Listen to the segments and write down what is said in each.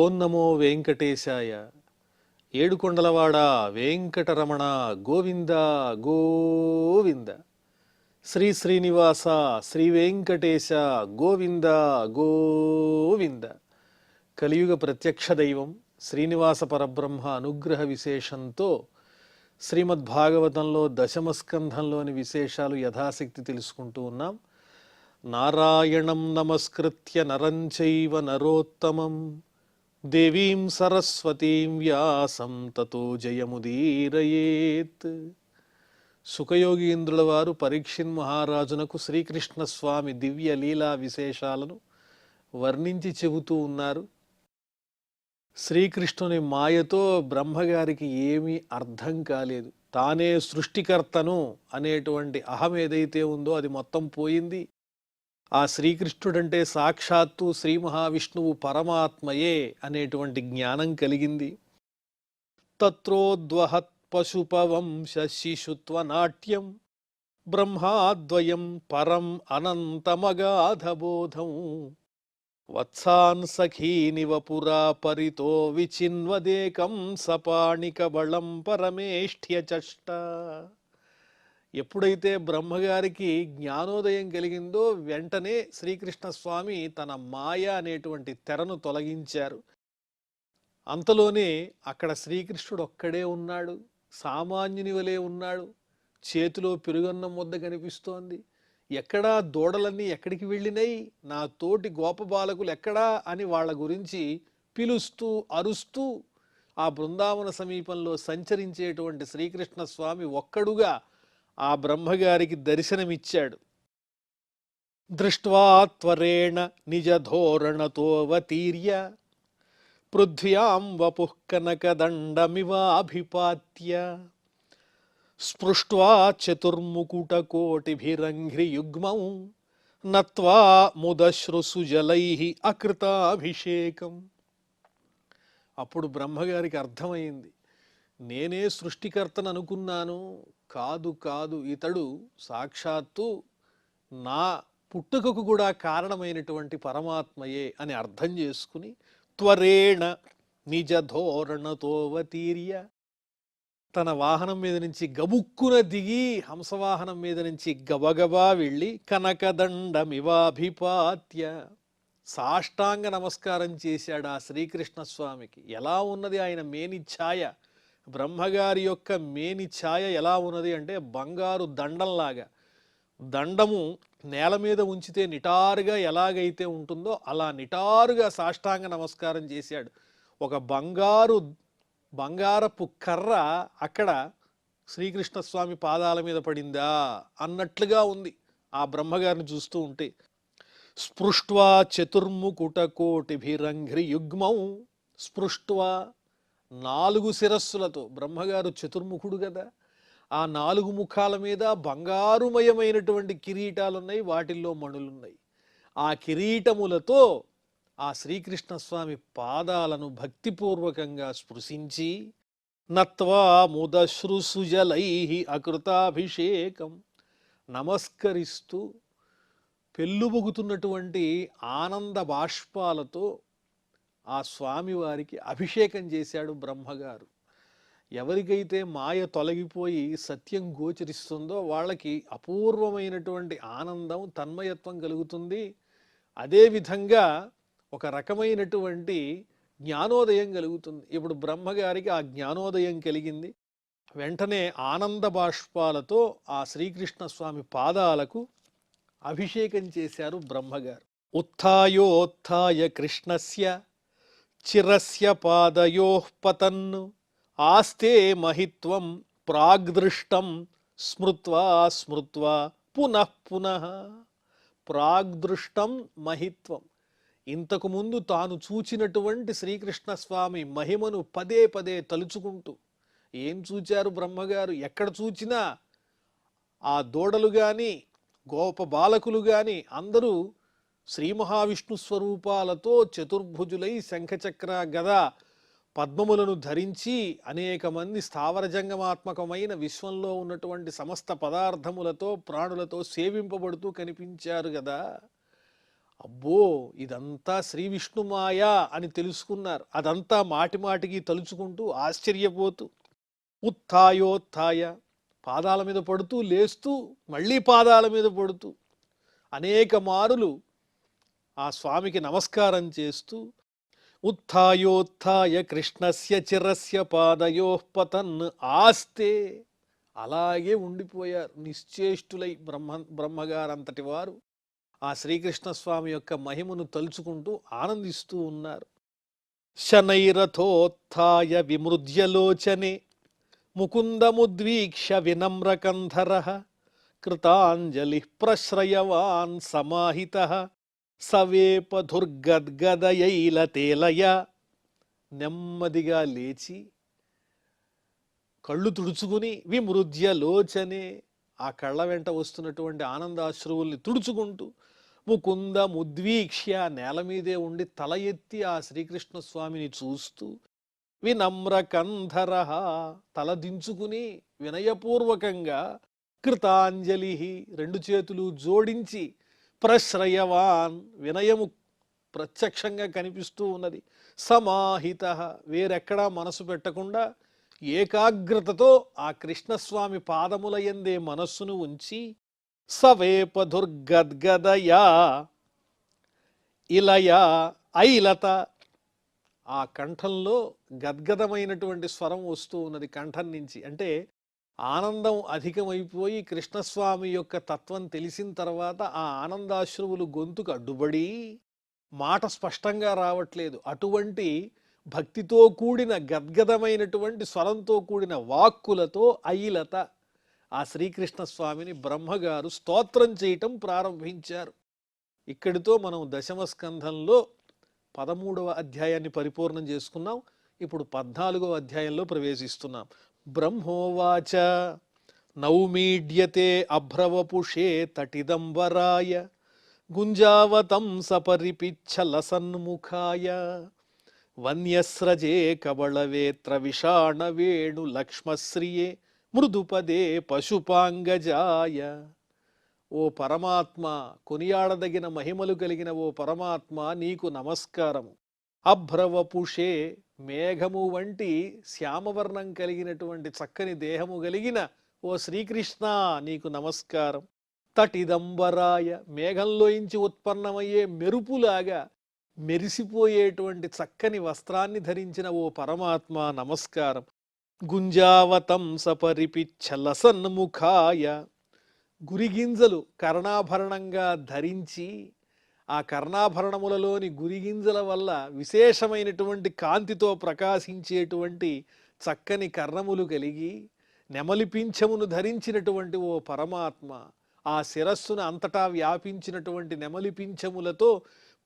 ఓం నమో వెంకటేశాయ. ఏడుకొండలవాడ వెంకటరమణ గోవింద గోవింద. శ్రీ శ్రీనివాస శ్రీ వెంకటేశ గోవింద గోవింద. కలియుగ ప్రత్యక్ష దైవం శ్రీనివాస పరబ్రహ్మ అనుగ్రహ విశేషంతో శ్రీమద్భాగవతంలో దశమస్కంధంలోని విశేషాలు యథాశక్తి తెలుసుకుంటూ ఉన్నాం. నారాయణం నమస్కృత్య నరం చైవ నరోత్తమం దేవీం సరస్వతీం వ్యాసం తతో జయముదీరయేత్. సుఖయోగీంద్రుల వారు పరీక్షిన్ మహారాజునకు శ్రీకృష్ణస్వామి దివ్య లీలా విశేషాలను వర్ణించి చెబుతూ ఉన్నారు. శ్రీకృష్ణుని మాయతో బ్రహ్మగారికి ఏమీ అర్థం కాలేదు. తానే సృష్టికర్తను అనేటువంటి అహం ఏదైతే ఉందో అది మొత్తం పోయింది. ఆ శ్రీకృష్ణుడంటే సాక్షాత్తు శ్రీ మహావిష్ణువు పరమాత్మయే అనేటువంటి జ్ఞానం కలిగింది. తత్రోద్వహత్ పశుపవంశ శిశుత్వనాట్యం బ్రహ్మాద్వయం పరం అనంతమగాధబోధం వత్సాన్ సఖీనివ పురా పరితో విచిన్వదేకం సపాణిక బళం పరమేష్ఠ్యచష్ట. ఎప్పుడైతే బ్రహ్మగారికి జ్ఞానోదయం కలిగిందో వెంటనే శ్రీకృష్ణస్వామి తన మాయ అనేటువంటి తెరను తొలగించారు. అంతలోనే అక్కడ శ్రీకృష్ణుడు ఒక్కడే ఉన్నాడు. సామాన్యుని వలె ఉన్నాడు. చేతిలో పెరుగన్నం ముద్ద కనిపిస్తోంది. ఎక్కడా దూడలన్నీ ఎక్కడికి వెళ్ళినాయి, నా తోటి గోపబాలకులు ఎక్కడా అని వాళ్ళ గురించి పిలుస్తూ అరుస్తూ ఆ బృందావన సమీపంలో సంచరించేటువంటి శ్రీకృష్ణస్వామి ఒక్కడుగా ఆ బ్రహ్మగారికి దర్శనమిచ్చాడు. దృష్ట్వా త్వరేణ నిజధోరణతోవతీర్య పృథ్వ్యాం వపుః కనకదండమివాభిపాత్య స్పృష్ట్వా చతుర్ముకుటకోటిభిరంఘ్రియుగ్మం నత్వా ముదశ్రుసుజలైః అకృతాభిషేకం. అప్పుడు బ్రహ్మగారికి అర్థమైంది, నేనే సృష్టికర్తను అనుకున్నాను. కాదు కాదు, ఇతడు సాక్షాత్తు నా పుట్టుకకు కూడా కారణమైనటువంటి పరమాత్మయే అని అర్థం చేసుకుని త్వరేణ నిజధోరణతోవతీర్య తన వాహనం మీద నుంచి గబుక్కున దిగి హంసవాహనం మీద నుంచి గబగబా వెళ్ళి కనకదండమివాభిపాత్య సాష్టాంగ నమస్కారం చేశాడు ఆ శ్రీకృష్ణస్వామికి. ఎలా ఉన్నది ఆయన మేని ఛాయ, బ్రహ్మగారి యొక్క మేని ఛాయ ఎలా ఉన్నది అంటే బంగారు దండంలాగా. దండము నేల మీద ఉంచితే నిటారుగా ఎలాగైతే ఉంటుందో అలా నిటారుగా సాష్టాంగ నమస్కారం చేశాడు. ఒక బంగారపు కర్ర అక్కడ శ్రీకృష్ణస్వామి పాదాల మీద పడిందా అన్నట్లుగా ఉంది ఆ బ్రహ్మగారిని చూస్తూ ఉంటే. స్పృష్ట్వా చతుర్ముకుటకోటిభిరంఘ్రియుగ్మం స్పృష్ట్వా 4 శిరస్సులతో, బ్రహ్మగారు చతుర్ముఖుడు కదా, ఆ 4 ముఖాల మీద బంగారుమయమైనటువంటి కిరీటాలున్నాయి, వాటిల్లో మణులున్నాయి. ఆ కిరీటములతో ఆ శ్రీకృష్ణస్వామి పాదాలను భక్తిపూర్వకంగా స్పృశించి నత్వా ముదశ్రుసుజలైః అకృతాభిషేకం నమస్కరిస్తూ పెళ్ళుబుగుతున్నటువంటి ఆనంద బాష్పాలతో ఆ స్వామివారికి అభిషేకం చేశాడు బ్రహ్మగారు. ఎవరికైతే మాయ తొలగిపోయి సత్యం గోచరిస్తుందో వాళ్ళకి అపూర్వమైనటువంటి ఆనందం, తన్మయత్వం కలుగుతుంది. అదేవిధంగా ఒక రకమైనటువంటి జ్ఞానోదయం కలుగుతుంది. ఇప్పుడు బ్రహ్మగారికి ఆ జ్ఞానోదయం కలిగింది. వెంటనే ఆనంద బాష్పాలతో ఆ శ్రీకృష్ణ స్వామి పాదాలకు అభిషేకం చేశారు బ్రహ్మగారు. ఉత్థాయోత్థాయ కృష్ణస్య చిరస్య పాదయోః పతన్ ఆస్తే మహిత్వం ప్రాగ్దృష్టం స్మృత్వా స్మృత్వా పునః పునః. ప్రాగ్దృష్టం మహిత్వం, ఇంతకుముందు తాను చూచినటువంటి శ్రీకృష్ణస్వామి మహిమను పదే పదే తలుచుకుంటూ. ఏం చూచారు బ్రహ్మగారు? ఎక్కడ చూచినా ఆ దూడలు కానీ గోప బాలకులు కానీ అందరూ శ్రీ మహావిష్ణు స్వరూపాలతో చతుర్భుజులై శంఖచక్ర గద పద్మములను ధరించి అనేక మంది స్థావర జంగమాత్మకమైన విశ్వంలో ఉన్నటువంటి సమస్త పదార్థములతో ప్రాణులతో సేవింపబడుతూ కనిపించారు కదా. అబ్బో, ఇదంతా శ్రీ విష్ణుమాయ అని తెలుసుకున్నారు. అదంతా మాటి మాటికి తలుచుకుంటూ ఆశ్చర్యపోతూ ఉత్థాయోత్థాయ, పాదాల మీద పడుతూ లేస్తూ మళ్ళీ పాదాల మీద పడుతూ అనేక మారులు ఆ స్వామికి నమస్కారం చేస్తూ ఉత్థాయోత్థాయ కృష్ణస్య చిరస్య పాదయోః పతన్ ఆస్తే, అలాగే ఉండిపోయారు నిశ్చేష్టులై. బ్రహ్మగారంతటి వారు ఆ శ్రీకృష్ణస్వామి యొక్క మహిమను తలుచుకుంటూ ఆనందిస్తూ ఉన్నారు. శనైరథోత్థాయ విమృజ్యలోచనే ముకుందముద్వీక్ష్య వినమ్రకంధరః కృతాంజలి ప్రశ్రయవాన్ సమాహితః సవేపధుర్గద్గదయైలతేలయ. నెమ్మదిగా లేచి కళ్ళు తుడుచుకుని విమృజ్యలోచనే, ఆ కళ్ళ వెంట వస్తున్నటువంటి ఆనందాశ్రువుల్ని తుడుచుకుంటూ ముకుంద ముద్వీక్ష్య, నేల మీదే ఉండి తల ఎత్తి ఆ శ్రీకృష్ణ స్వామిని చూస్తూ వినమ్ర కంధర, తల దించుకుని వినయపూర్వకంగా కృతాంజలి, రెండు చేతులు జోడించి ప్రశ్రయవాన్, వినయము ప్రత్యక్షంగా కనిపిస్తూ ఉన్నది. సమాహిత, వేరెక్కడా మనసు పెట్టకుండా ఏకాగ్రతతో ఆ కృష్ణస్వామి పాదముల యందే మనస్సును ఉంచి సవేపధుర్గద్గదయా ఇలయ ఐలత, ఆ కంఠంలో గద్గదమైనటువంటి స్వరం వస్తూ ఉన్నది కంఠం నుంచి. అంటే ఆనందం అధికమైపోయి కృష్ణస్వామి యొక్క తత్వం తెలిసిన తర్వాత ఆ ఆనందాశ్రువులు గొంతుకు అడ్డుపడి మాట స్పష్టంగా రావట్లేదు. అటువంటి భక్తితో కూడిన గద్గదమైనటువంటి స్వరంతో కూడిన వాక్కులతో ఐలత ఆ శ్రీకృష్ణ స్వామిని బ్రహ్మగారు స్తోత్రం చేయటం ప్రారంభించారు. ఇక్కడితో మనం దశమ స్కంధంలో 13వ అధ్యాయాన్ని పరిపూర్ణం చేసుకున్నాం. ఇప్పుడు 14వ అధ్యాయంలో ప్రవేశిస్తున్నాం. బ్రహ్మోవాచ నౌమీడ్యతే అభ్రవపుషే తటిదంబరాయ గుంజావతం సపరిపిచ్చల సన్ముఖాయ వన్యస్రజే కబళవేత్ర విషాణ వేణు లక్ష్మశ్రియే మృదుపదే పశుపాంగజాయ. ఓ పరమాత్మ, కొనియాడదగిన మహిమలు కలిగిన ఓ పరమాత్మ, నీకు నమస్కారము. అభ్రవపుషే, మేఘము వంటి శ్యామవర్ణం కలిగినటువంటి చక్కని దేహము కలిగిన ఓ శ్రీకృష్ణ, నీకు నమస్కారం. తటిదంబరాయ, మేఘంలోంచి ఉత్పన్నమయ్యే మెరుపులాగా మెరిసిపోయేటువంటి చక్కని వస్త్రాన్ని ధరించిన ఓ పరమాత్మ నమస్కారం. గుంజావతం సపరిపిచ్చల సన్ముఖాయ, గురిగింజలు కర్ణాభరణంగా ధరించి ఆ కర్ణాభరణములలోని గురిగింజల వల్ల విశేషమైనటువంటి కాంతితో ప్రకాశించేటువంటి చక్కని కర్ణములు కలిగి నెమలిపింఛమును ధరించినటువంటి ఓ పరమాత్మ, ఆ శిరస్సును అంతటా వ్యాపించినటువంటి నెమలిపింఛములతో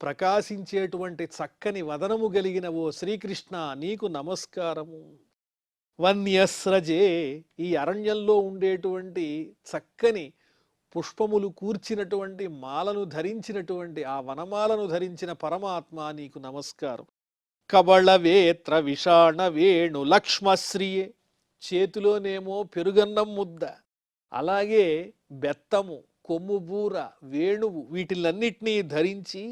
ప్రకాశించేటువంటి చక్కని వదనము కలిగిన ఓ శ్రీకృష్ణ, నీకు నమస్కారము. వన్యస్రజే, ఈ అరణ్యంలో ఉండేటువంటి చక్కని పుష్పములు కూర్చినటువంటి మాలను ధరించినటువంటి ఆ వనమాలను ధరించిన పరమాత్మ, నీకు నమస్కారం. కబళవేత్ర విషాణ వేణు లక్ష్మశ్రియే, చేతిలోనేమో పెరుగన్నం ముద్ద, అలాగే బెత్తము, కొమ్ము బూర, వేణువు, వీటిలన్నిటినీ ధరించి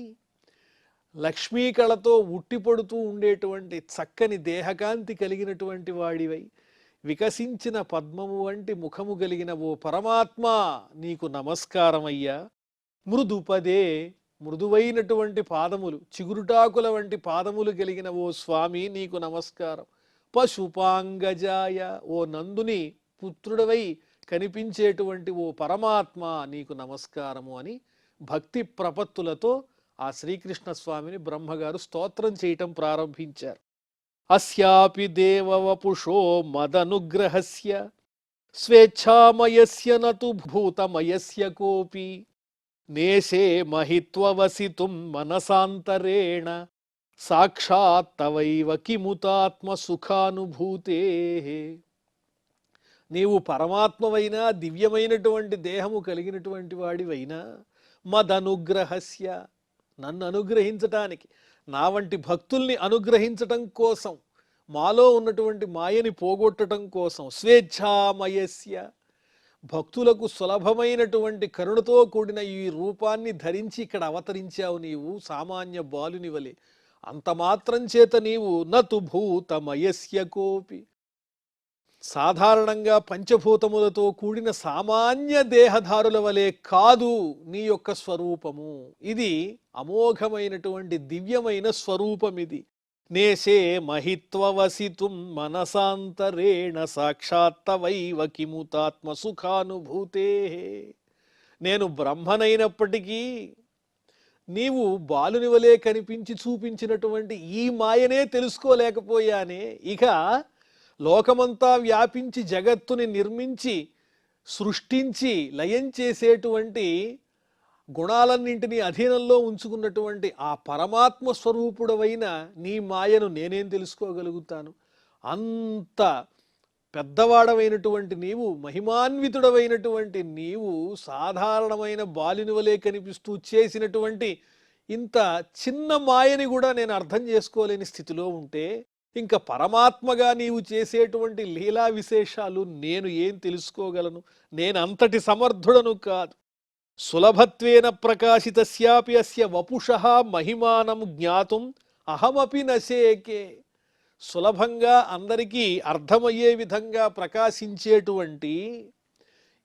లక్ష్మీకళతో ఉట్టిపడుతూ ఉండేటువంటి చక్కని దేహకాంతి కలిగినటువంటి వాడివై వికసించిన పద్మము వంటి ముఖము కలిగిన ఓ పరమాత్మ, నీకు నమస్కారమయ్యా. మృదుపదే, మృదువైనటువంటి పాదములు, చిగురుటాకుల వంటి పాదములు కలిగిన ఓ స్వామి, నీకు నమస్కారం. పశుపాంగజాయ, ఓ నందుని పుత్రుడవై కనిపించేటువంటి ఓ పరమాత్మ, నీకు నమస్కారము అని భక్తి ప్రపత్తులతో ఆ శ్రీకృష్ణ స్వామిని బ్రహ్మగారు స్తోత్రం చేయటం ప్రారంభించారు. అస్యాపి దేవవపుషో మదనుగ్రహస్య స్వేచ్ఛామయస్య నతు భూతమయస్య కోపి నేసే మహిత్వవసితుం మనసాంతరేణ సాక్షాత్తవైవ కిముతాత్మ సుఖానుభూతే. నీవు పరమాత్మవైనా, దివ్యమైనటువంటి దేహము కలిగినటువంటి వాడివైనా, మదనుగ్రహస్య, నన్ను అనుగ్రహించటానికి, నా వంటి భక్తుల్ని అనుగ్రహించటం కోసం, మాలో ఉన్నటువంటి మాయని పోగొట్టడం కోసం, స్వేచ్ఛామయస్య, భక్తులకు సులభమైనటువంటి కరుణతో కూడిన ఈ రూపాన్ని ధరించి ఇక్కడ అవతరించావు నీవు సామాన్య బాలుని వలె. అంత మాత్రం చేత నీవు నతు భూతమయస్య కోపి, సాధారణంగా పంచభూతములతో కూడిన సామాన్య దేహధారుల వలె కాదు నీ యొక్క స్వరూపము. ఇది అమోఘమైనటువంటి దివ్యమైన స్వరూపం. ఇది నేషే మహిత్వవసితుం మనసాంతరేణ సాక్షాత్తవైవ కిముతాత్మ సుఖానుభూతే. నేను బ్రహ్మనైనప్పటికీ నీవు బాలుని వలె కనిపించి చూపించినటువంటి ఈ మాయనే తెలుసుకోలేకపోయానే. ఇక లోకమంతా వ్యాపించి జగత్తుని నిర్మించి సృష్టించి లయం చేసేటువంటి గుణాలన్నింటినీ అధీనంలో ఉంచుకున్నటువంటి ఆ పరమాత్మ స్వరూపుడవైన నీ మాయను నేనేం తెలుసుకోగలుగుతాను? అంత పెద్దవాడవైనటువంటి నీవు, మహిమాన్వితుడవైనటువంటి నీవు సాధారణమైన బాలుని వలె కనిపిస్తూ చేసినటువంటి ఇంత చిన్న మాయని కూడా నేను అర్థం చేసుకోలేని స్థితిలో ఉంటే ఇంకా పరమాత్మగా నీవు చేసేటువంటి లీలా విశేషాలు నేను ఏం తెలుసుకోగలను? నేనంతటి సమర్థుడను కాదు. సులభత్వేన ప్రకాశితస్యాపి అస్య వపుషః మహిమానం జ్ఞాతుం అహమపి నశేకే. సులభంగా అందరికీ అర్థమయ్యే విధంగా ప్రకాశించేటువంటి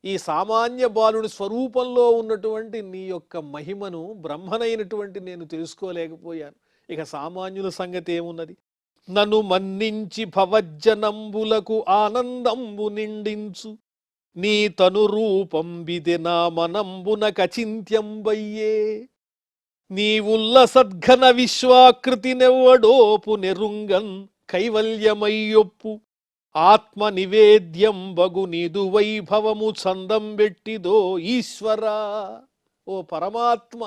ఈ సామాన్య బాలుడి స్వరూపంలో ఉన్నటువంటి నీ యొక్క మహిమను బ్రహ్మనైనటువంటి నేను తెలుసుకోలేకపోయాను. ఇక సామాన్యుల సంగతి ఏమున్నది? నన్ను మన్నించి భవజ్జనంబులకు ఆనందంబు నిండించు నీ తను రూపం బిదె నా మనంబున కచింత్యంబయ్యే. నీ ఉల్లసద్ఘన విశ్వాకృతి నెవ్వడోపు నెరుంగన్ కైవల్యమయ్యొప్పు ఆత్మ నివేద్యం బగు నీదు వైభవము చందం పెట్టిదో ఈశ్వరా. ఓ పరమాత్మ,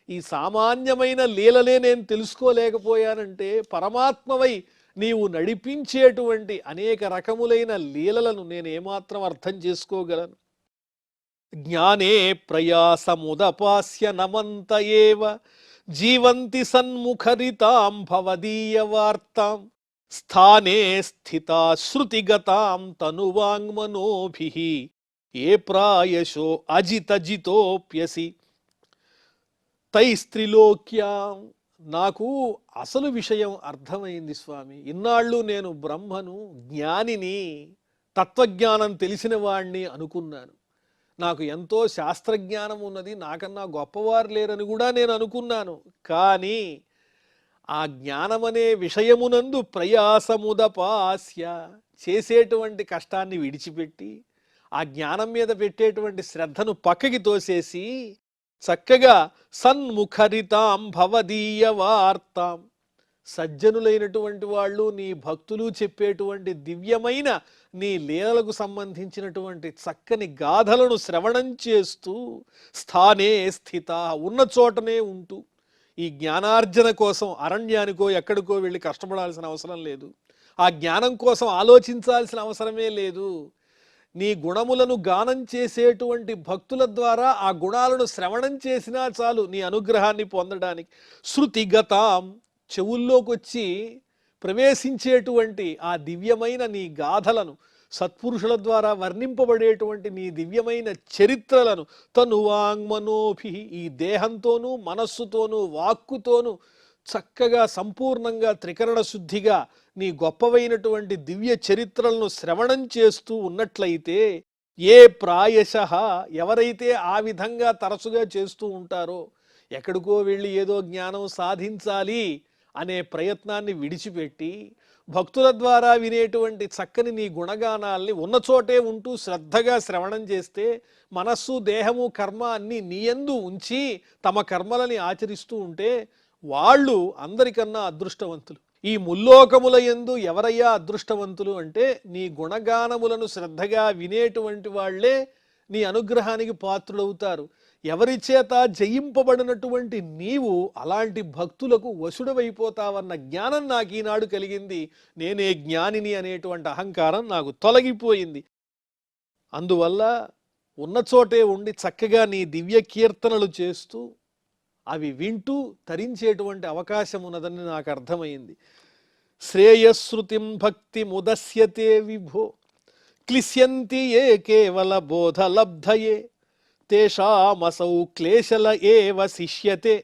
ఈ సామాన్యమైన లీలలే నేను తెలుసుకోలేకపోయానంటే పరమాత్మవై నీవు నడిపించేటువంటి అనేక రకములైన లీలలను నేను ఏమాత్రం అర్థం చేసుకోగలను? జ్ఞానే ప్రయాసముదపాస్య నమంత ఏవ జీవంతి సన్ముఖరితాం భవదీయ వార్తాం స్థానే స్థితా శృతిగతాం తనువాంగ్మనోభిః ఏ ప్రాయశో అజితజితోప్యసి తైస్త్రిలోక్యాం. నాకు అసలు విషయం అర్థమైంది స్వామి. ఇన్నాళ్ళు నేను బ్రహ్మను, జ్ఞానిని, తత్వజ్ఞానం తెలిసిన వాణ్ణి అనుకున్నాను. నాకు ఎంతో శాస్త్రజ్ఞానం ఉన్నది, నాకన్నా గొప్పవారు లేరని కూడా నేను అనుకున్నాను. కానీ ఆ జ్ఞానమనే విషయమునందు ప్రయాసముదపాస్య, చేసేటువంటి కష్టాన్ని విడిచిపెట్టి ఆ జ్ఞానం మీద పెట్టేటువంటి శ్రద్ధను పక్కకి తోసేసి చక్కగా సన్ముఖరితాం భవదీయ వార్తాం, సజ్జనులైనటువంటి వాళ్ళు, నీ భక్తులు చెప్పేటువంటి దివ్యమైన నీ లీలలకు సంబంధించినటువంటి చక్కని గాథలను శ్రవణం చేస్తూ స్థానే స్థిత, ఉన్న చోటనే ఉంటూ, ఈ జ్ఞానార్జన కోసం అరణ్యానికో ఎక్కడికో వెళ్ళి కష్టపడాల్సిన అవసరం లేదు. ఆ జ్ఞానం కోసం ఆలోచించాల్సిన అవసరమే లేదు. నీ గుణములను గానం చేసేటువంటి భక్తుల ద్వారా ఆ గుణాలను శ్రవణం చేసినా చాలు నీ అనుగ్రహాన్ని పొందడానికి. శృతిగతాం, చెవుల్లోకి వచ్చి ప్రవేశించేటువంటి ఆ దివ్యమైన నీ గాథలను, సత్పురుషుల ద్వారా వర్ణింపబడేటువంటి నీ దివ్యమైన చరిత్రలను తనువాంగ్మనోభి, ఈ దేహంతోనూ మనస్సుతోనూ వాక్కుతోనూ చక్కగా సంపూర్ణంగా త్రికరణ శుద్ధిగా నీ గొప్పవైనటువంటి దివ్య చరిత్రలను శ్రవణం చేస్తూ ఉన్నట్లయితే, ఏ ప్రాయశః, ఎవరైతే ఆ విధంగా తరచుగా చేస్తూ ఉంటారో, ఎక్కడికో వెళ్ళి ఏదో జ్ఞానం సాధించాలి అనే ప్రయత్నాన్ని విడిచిపెట్టి భక్తుల ద్వారా వినేటువంటి చక్కని నీ గుణగానాల్ని ఉన్నచోటే ఉంటూ శ్రద్ధగా శ్రవణం చేస్తే, మనస్సు దేహము కర్మ అన్నీ నీయందు ఉంచి తమ కర్మలని ఆచరిస్తూ ఉంటే వాళ్ళు అందరికన్నా అదృష్టవంతులు. ఈ ముల్లోకముల యందు ఎవరయ్యా అదృష్టవంతులు అంటే, నీ గుణగానములను శ్రద్ధగా వినేటువంటి వాళ్లే నీ అనుగ్రహానికి పాత్రులవుతారు. ఎవరి చేత జయింపబడినటువంటి నీవు అలాంటి భక్తులకు వశుడవైపోతావన్న జ్ఞానం నాకు ఈనాడు కలిగింది. నేనే జ్ఞానిని అనేటువంటి అహంకారం నాకు తొలగిపోయింది. అందువల్ల ఉన్నచోటే ఉండి చక్కగా నీ దివ్య కీర్తనలు చేస్తూ అవి వింటూ తరించేటువంటి అవకాశం ఉన్నదని నాకు అర్థమైంది. శ్రేయశ్రుతిం భక్తి ముదస్యతే విభో క్లిశ్యంతి ఏ కేవల బోధలబ్ధయే తేషామసౌ క్లేశల ఏవ శిష్యతే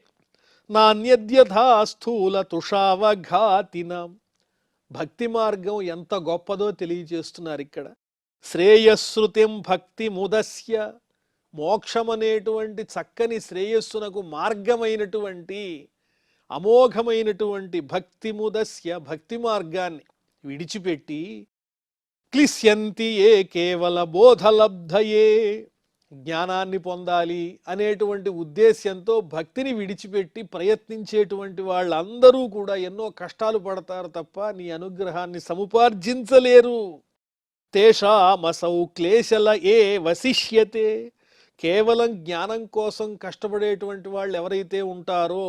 నాణ్యద్యథా స్థూల తుషావఘాతినాం. భక్తి మార్గం ఎంత గొప్పదో తెలియజేస్తున్నారు ఇక్కడ. శ్రేయస్సృతిం భక్తి ముదస్య, మోక్షమనేటువంటి చక్కని శ్రేయస్సునకు మార్గమైనటువంటి అమోఘమైనటువంటి భక్తి ముదస్య, భక్తి మార్గాన్ని విడిచిపెట్టి క్లిశ్యంతి ఏ కేవల బోధలబ్ధయే, జ్ఞానాన్ని పొందాలి అనేటువంటి ఉద్దేశ్యంతో భక్తిని విడిచిపెట్టి ప్రయత్నించేటువంటి వాళ్ళందరూ కూడా ఎన్నో కష్టాలు పడతారు తప్ప నీ అనుగ్రహాన్ని సముపార్జించలేరు. తేషామసౌ క్లేశల ఏ వశిష్యతే, కేవలం జ్ఞానం కోసం కష్టపడేటువంటి వాళ్ళు ఎవరైతే ఉంటారో,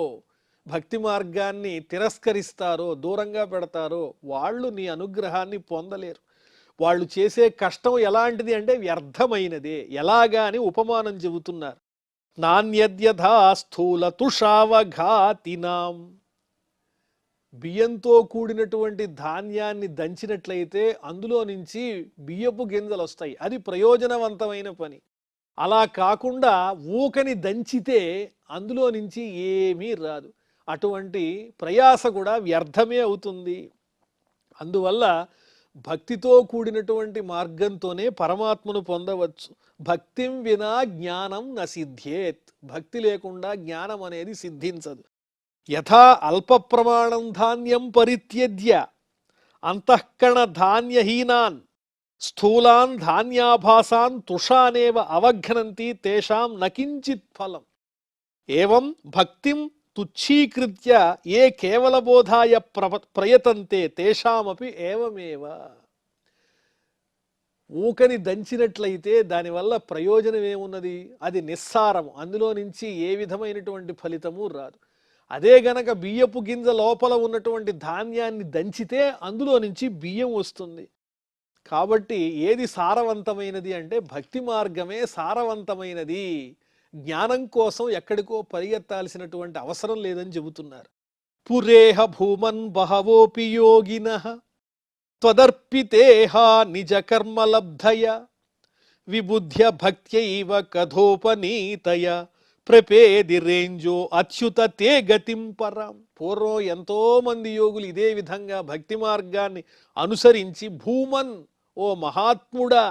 భక్తి మార్గాన్ని తిరస్కరిస్తారో, దూరంగా పెడతారో, వాళ్ళు నీ అనుగ్రహాన్ని పొందలేరు. వాళ్ళు చేసే కష్టం ఎలాంటిది అంటే వ్యర్థమైనదే. ఎలాగా అని ఉపమానం చెబుతున్నారు. నాణ్యద్యథా స్థూల తుషావఘాతినాం. బియ్యంతో కూడినటువంటి ధాన్యాన్ని దంచినట్లయితే అందులో నుంచి బియ్యపు గింజలు వస్తాయి, అది ప్రయోజనవంతమైన పని. అలా కాకుండా ఊకని దంచితే అందులో నుంచి ఏమీ రాదు. అటువంటి ప్రయాస కూడా వ్యర్థమే అవుతుంది. అందువల్ల భక్తితో కూడినటువంటి మార్గంతోనే పరమాత్మను పొందవచ్చు. భక్తిం వినా జ్ఞానం నసిద్ధ్యేత్. భక్తి లేకుండా జ్ఞానం అనేది సిద్ధించదు. యథా అల్ప ప్రమాణం ధాన్యం పరిత్యజ్య అంతఃకరణ ధాన్యహీనాన్ స్థూలాన్ ధాన్యాభాసాన్ తుషానేవ అవఘ్నంతి తేషాం నకించిత్ ఫలం. ఏవం భక్తిం తుచ్చీకృత్య ఏ కేవలబోధాయ ప్రయతంతే తేషామపి ఏవమేవ. ఊకని దంచినట్లయితే దానివల్ల ప్రయోజనం ఏమున్నది? అది నిస్సారము, అందులో నుంచి ఏ విధమైనటువంటి ఫలితము రాదు. అదే గనక బియ్యపు గింజ లోపల ఉన్నటువంటి ధాన్యాన్ని దంచితే అందులో నుంచి బియ్యం వస్తుంది. కాబట్టి ఏది సారవంతమైనది అంటే భక్తి మార్గమే సారవంతమైనది. జ్ఞానం కోసం ఎక్కడికో పరిగెత్తాల్సినటువంటి అవసరం లేదని చెబుతున్నారు. పురేహ భూమన్ బహవోపి యోగినః త్వదర్పితేహ నిజ కర్మలబ్ధయ విబుధ్య భక్త్యైవ కథోపనీతయ ప్రపేది రేంజో అచ్యుత తే గతిం పరాం. పూర్వం ఎంతో మంది యోగులు ఇదే విధంగా భక్తి మార్గాన్ని అనుసరించి భూమన్, ఓ మహాత్ముడా,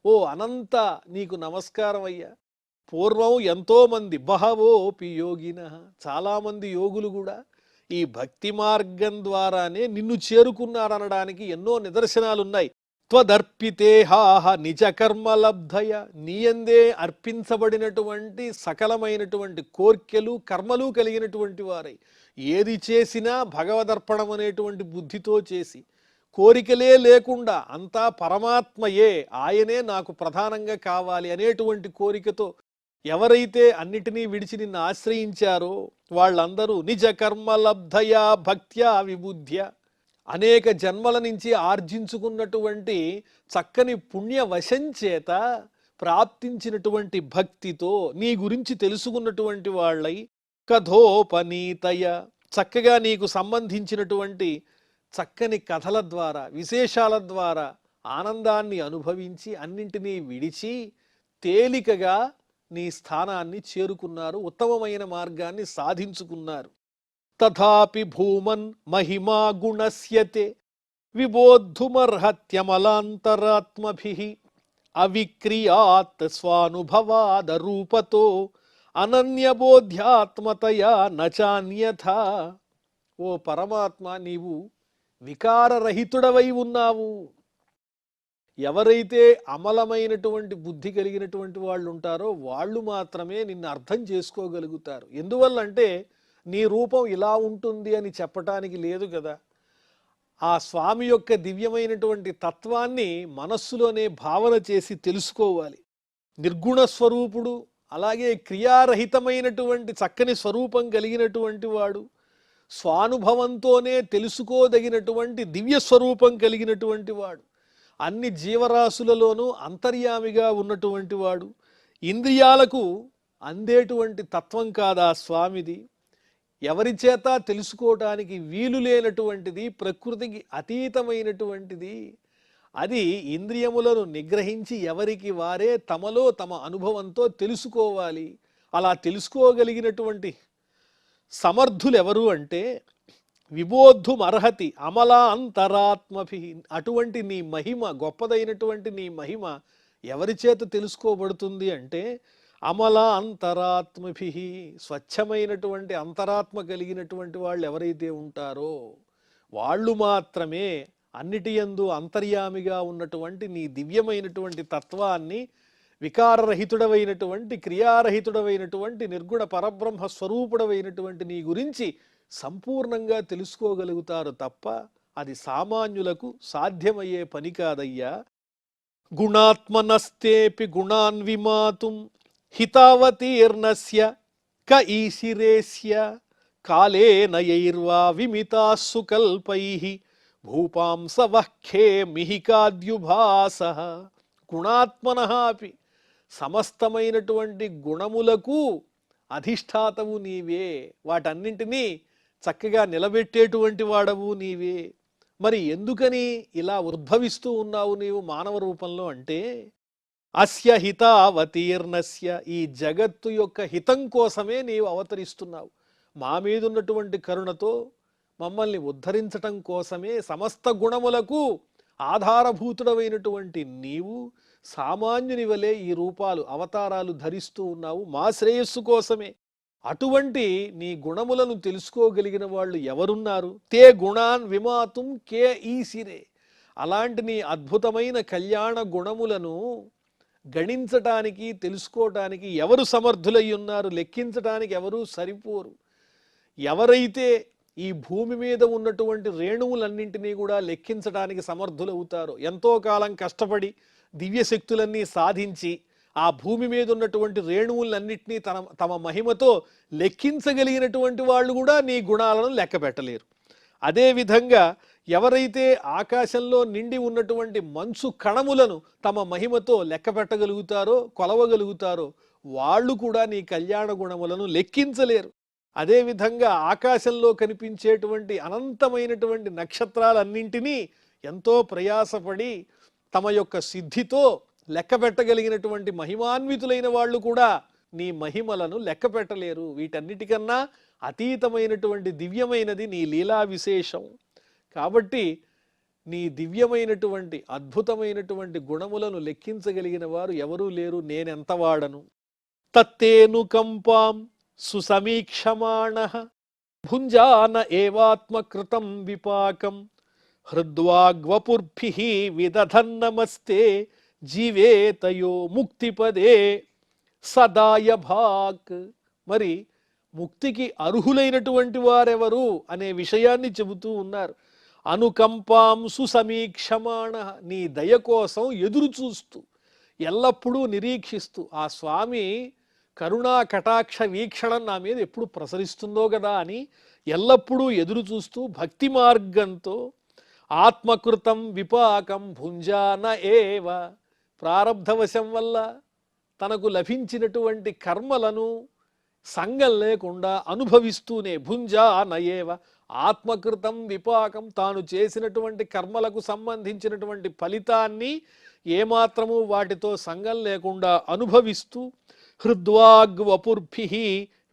ఓ అనంత, నీకు నమస్కారం అయ్యా. పూర్వం ఎంతో మంది బహవోపి యోగిన, చాలామంది యోగులు కూడా ఈ భక్తి మార్గం ద్వారానే నిన్ను చేరుకున్నారనడానికి ఎన్నో నిదర్శనాలు ఉన్నాయి. త్వదర్పితేహాహ నిజ కర్మలబ్ధయ, నీయందే అర్పించబడినటువంటి సకలమైనటువంటి కోర్కెలు కర్మలు కలిగినటువంటి వారై ఏది చేసినా భగవదర్పణం అనేటువంటి బుద్ధితో చేసి, కోరికలే లేకుండా అంతా పరమాత్మయే, ఆయనే నాకు ప్రధానంగా కావాలి అనేటువంటి కోరికతో ఎవరైతే అన్నిటినీ విడిచి నిన్ను ఆశ్రయించారో వాళ్ళందరూ నిజ కర్మలబ్ధయా భక్త్యా విబుధ్య, అనేక జన్మల నుంచి ఆర్జించుకున్నటువంటి చక్కని పుణ్యవశం చేత ప్రాప్తించినటువంటి భక్తితో నీ గురించి తెలుసుకున్నటువంటి వాళ్ళై కథోపనీతయ, చక్కగా నీకు సంబంధించినటువంటి చక్కని కథల ద్వారా విశేషాల ద్వారా ఆనందాన్ని అనుభవించి అన్నింటినీ విడిచి తేలికగా నీ స్థానాన్ని చేరుకున్నారు, ఉత్తమమైన మార్గాన్ని సాధించుకున్నారు. తథాపి భూమన్ మహిమా గుణస్యతే విబోద్ధుమర్హత్యమలాంతరాత్మభిః అవిక్రియాత్ స్వానుభవాదరూపతో అనన్యబోధ్యాత్మతయా నచాన్యథా. ఓ పరమాత్మ, నీవు వికారరహితుడవై ఉన్నావు. ఎవరైతే అమలమైనటువంటి బుద్ధి కలిగినటువంటి వాళ్ళు ఉంటారో వాళ్ళు మాత్రమే నిన్ను అర్థం చేసుకోగలుగుతారు. ఎందువల్లంటే నీ రూపం ఇలా ఉంటుంది అని చెప్పటానికి లేదు కదా. ఆ స్వామి యొక్క దివ్యమైనటువంటి తత్వాన్ని మనస్సులోనే భావన చేసి తెలుసుకోవాలి. నిర్గుణ స్వరూపుడు, అలాగే క్రియారహితమైనటువంటి చక్కని స్వరూపం కలిగినటువంటి వాడు, స్వానుభవంతోనే తెలుసుకోదగినటువంటి దివ్య స్వరూపం కలిగినటువంటి వాడు, అన్ని జీవరాశులలోనూ అంతర్యామిగా ఉన్నటువంటి వాడు, ఇంద్రియాలకు అందేటువంటి తత్వం కాదా స్వామిది, ఎవరి చేత తెలుసుకోవటానికి వీలు లేనటువంటిది, ప్రకృతికి అతీతమైనటువంటిది. అది ఇంద్రియములను నిగ్రహించి ఎవరికి వారే తమలో తమ అనుభవంతో తెలుసుకోవాలి. అలా తెలుసుకోగలిగినటువంటి సమర్థులు ఎవరు అంటే విబోద్ధుమర్హతి అమలా అంతరాత్మభి. అటువంటి నీ మహిమ, గొప్పదైనటువంటి నీ మహిమ ఎవరి చేత తెలుసుకోబడుతుంది అంటే అమలా అంతరాత్మభి, స్వచ్ఛమైనటువంటి అంతరాత్మ కలిగినటువంటి వాళ్ళు ఎవరైతే ఉంటారో వాళ్ళు మాత్రమే అన్నిటి యందు అంతర్యామిగా ఉన్నటువంటి నీ దివ్యమైనటువంటి తత్వాన్ని వికారరహితుడవైనటువంటి క్రియారహితుడవైనటువంటి నిర్గుణ పరబ్రహ్మ స్వరూపుడవైనటువంటి నీ గురించి సంపూర్ణంగా తెలుసుకోగలుగుతారు తప్ప అది సామాన్యులకు సాధ్యమయ్యే పని కాదయ్యా. గుణాత్మనస్తేపి గుణాన్ విమాతుం హితావతీర్ణస్య క ఈశిరేస్య కాలేన యైర్వా విమితాస్సు కల్పైః భూపాంసవఃఖే మిహికాద్యుభాసః. గుణాత్మనః అపి, సమస్తమైనటువంటి గుణములకు అధిష్టాతవు నీవే, వాటన్నింటినీ చక్కగా నిలబెట్టేటువంటి వాడవు నీవే. మరి ఎందుకని ఇలా ఉద్భవిస్తూ ఉన్నావు నీవు మానవ రూపంలో అంటే అస్య హితావతీర్ణస్య, ఈ జగత్తు యొక్క హితం కోసమే నీవు అవతరిస్తున్నావు. మా మీదున్నటువంటి కరుణతో మమ్మల్ని ఉద్ధరించటం కోసమే సమస్త గుణములకు ఆధారభూతుడమైనటువంటి నీవు సామాన్యుని వలె ఈ రూపాలు అవతారాలు ధరిస్తూ ఉన్నావు మా శ్రేయస్సు కోసమే. అటువంటి నీ గుణములను తెలుసుకోగలిగిన వాళ్ళు ఎవరున్నారు? తే గుణాన్ విమాతుం కే ఈసిరే. అలాంటి నీ అద్భుతమైన కళ్యాణ గుణములను గణించటానికి తెలుసుకోవటానికి ఎవరు సమర్థులై ఉన్నారు? లెక్కించటానికి ఎవరూ సరిపోరు. ఎవరైతే ఈ భూమి మీద ఉన్నటువంటి రేణువులన్నింటినీ కూడా లెక్కించడానికి సమర్థులవుతారో, ఎంతో కాలం కష్టపడి దివ్యశక్తులన్నీ సాధించి ఆ భూమి మీద ఉన్నటువంటి రేణువులన్నింటినీ తమ మహిమతో లెక్కించగలిగినటువంటి వాళ్ళు కూడా నీ గుణాలను లెక్క పెట్టలేరు. అదేవిధంగా ఎవరైతే ఆకాశంలో నిండి ఉన్నటువంటి మంచు కణములను తమ మహిమతో లెక్క పెట్టగలుగుతారో, కొలవగలుగుతారో వాళ్ళు కూడా నీ కళ్యాణ గుణములను లెక్కించలేరు. అదేవిధంగా ఆకాశంలో కనిపించేటువంటి అనంతమైనటువంటి నక్షత్రాలన్నింటినీ ఎంతో ప్రయాసపడి తమ యొక్క సిద్ధితో లెక్క పెట్టగలిగినటువంటి మహిమాన్వితులైన వాళ్ళు కూడా నీ మహిమలను లెక్క పెట్టలేరు. వీటన్నిటికన్నా అతీతమైనటువంటి దివ్యమైనది నీ లీలా విశేషం. కాబట్టి నీ దివ్యమైనటువంటి అద్భుతమైనటువంటి గుణములను లెక్కించగలిగిన వారు ఎవరూ లేరు. నేనెంత వాడను. తత్తేను కంపాం సుసమీక్షమాణః భుంజాన ఏవాత్మకృతం విపాకం హృద్వాగ్వపుర్భిః విదధన్నమస్తే జీవేతయో ముక్తిపదే సదాయ భాక్. మరి ముక్తికి అర్హులైనటువంటి వారెవరు అనే విషయాన్ని చెబుతూ ఉన్నారు. అనుకంపాం సుసమీక్షమాణ, నీ దయ కోసం ఎదురు చూస్తూ ఎల్లప్పుడూ నిరీక్షిస్తూ ఆ స్వామి కరుణా కటాక్ష వీక్షణం నా మీద ఎప్పుడు ప్రసరిస్తుందో కదా అని ఎల్లప్పుడూ ఎదురు చూస్తూ భక్తి మార్గంతో ఆత్మకృతం విపాకం భుంజాన ఏవ, ప్రారబ్ధవశం వల్ల తనకు లభించినటువంటి కర్మలను సంగం లేకుండా అనుభవిస్తూనే భుంజాన ఏవ ఆత్మకృతం విపాకం, తాను చేసినటువంటి కర్మలకు సంబంధించినటువంటి ఫలితాన్ని ఏమాత్రము వాటితో సంగం లేకుండా అనుభవిస్తూ హృద్వాగ్వపుర్భిః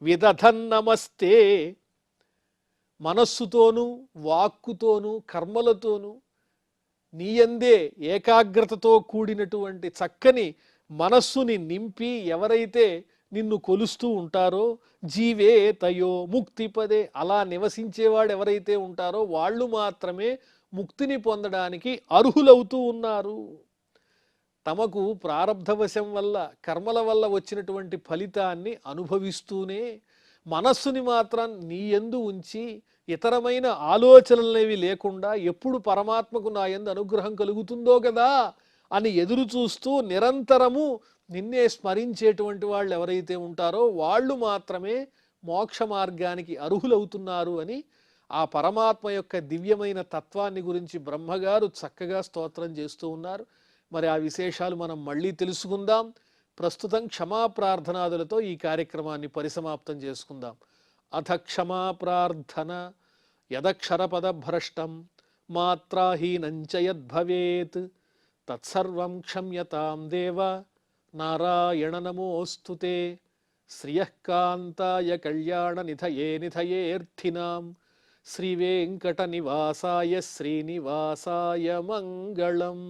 విదధన్నమస్తే, మనస్సుతోనూ వాక్కుతోనూ కర్మలతోనూ నీయందే ఏకాగ్రతతో కూడినటువంటి చక్కని మనస్సుని నింపి ఎవరైతే నిన్ను కొలుస్తూ ఉంటారో జీవేతయో ముక్తిపదే, అలా నివసించేవాడు ఎవరైతే ఉంటారో వాళ్ళు మాత్రమే ముక్తిని పొందడానికి అర్హులవుతూ ఉన్నారు. తమకు ప్రారబ్ధవశం వల్ల కర్మల వల్ల వచ్చినటువంటి ఫలితాన్ని అనుభవిస్తూనే మనస్సుని మాత్రం నీ యందు ఉంచి ఇతరమైన ఆలోచనలనేవి లేకుండా ఎప్పుడు పరమాత్మకు నా యందు అనుగ్రహం కలుగుతుందో కదా అని ఎదురు చూస్తూ నిరంతరము నిన్నే స్మరించేటువంటి వాళ్ళు ఎవరైతే ఉంటారో వాళ్ళు మాత్రమే మోక్ష మార్గానికి అర్హులవుతున్నారు అని ఆ పరమాత్మ యొక్క దివ్యమైన తత్వాన్ని గురించి బ్రహ్మగారు చక్కగా స్తోత్రం చేస్తూ ఉన్నారు. మరి ఆ విశేషాలు మనం మళ్ళీ తెలుసుకుందాం. ప్రస్తుతం క్షమా ప్రార్థనాదులతో ఈ కార్యక్రమాన్ని పరిసమాప్తం చేసుకుందాం. అథ క్షమా ప్రార్థన. యదక్షరపదభ్రష్టం మాత్రాహీనంచ యద్భవేత్ తత్సర్వం క్షమ్యతాం దేవ నారాయణ నమోస్తుతే. శ్రియఃకాంతాయ కళ్యాణ నిధయే నిధయేర్థినాం శ్రీవేంకట నివాసాయ శ్రీనివాసాయ మంగళం.